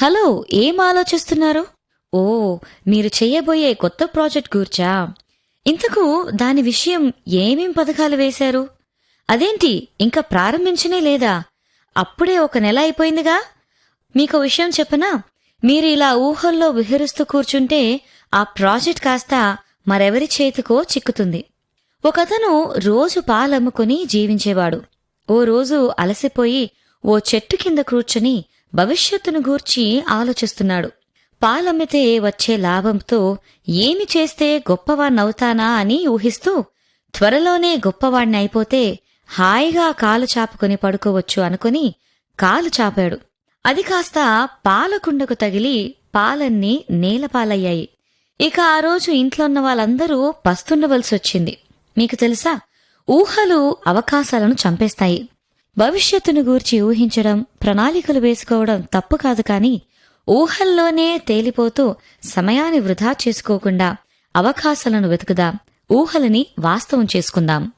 Hello, ఏం ఆలోచిస్తున్నారు? ఓ, మీరు చెయ్యబోయే కొత్త ప్రాజెక్ట్ గూర్చా? ఇంతకు దాని విషయం ఏమేం పథకాలు వేశారు? అదేంటి, ఇంకా ప్రారంభించనే లేదా? అప్పుడే ఒక నెల అయిపోయిందిగా. మీకో విషయం చెప్పనా? మీరు ఇలా ఊహల్లో విహరిస్తూ కూర్చుంటే ఆ ప్రాజెక్ట్ కాస్త మరెవరి చేతికో చిక్కుతుంది. ఒకతను రోజు పాలమ్ముకుని జీవించేవాడు. ఓ రోజు అలసిపోయి ఓ చెట్టు కింద కూర్చుని భవిష్యత్తును గూర్చి ఆలోచిస్తున్నాడు. పాలమ్మితే వచ్చే లాభంతో ఏమి చేస్తే గొప్పవాణ్ణవుతానా అని ఊహిస్తూ త్వరలోనే గొప్పవాణ్ణైపోతే హాయిగా కాలు చాపుకుని పడుకోవచ్చు అనుకుని కాలు చాపాడు. అది కాస్త పాలకుండకు తగిలి పాలన్నీ నేలపాలయ్యాయి. ఇక ఆ రోజు ఇంట్లోన్న వాళ్ళందరూ పస్తుండవలసొచ్చింది. మీకు తెలుసా, ఊహలు అవకాశాలను చంపేస్తాయి. భవిష్యత్తును గూర్చి ఊహించడం, ప్రణాళికలు వేసుకోవడం తప్పు కాదు, కాని ఊహల్లోనే తేలిపోతూ సమయాన్ని వృధా చేసుకోకుండా అవకాశాలను వెతుకుదాం. ఊహలని వాస్తవం చేసుకుందాం.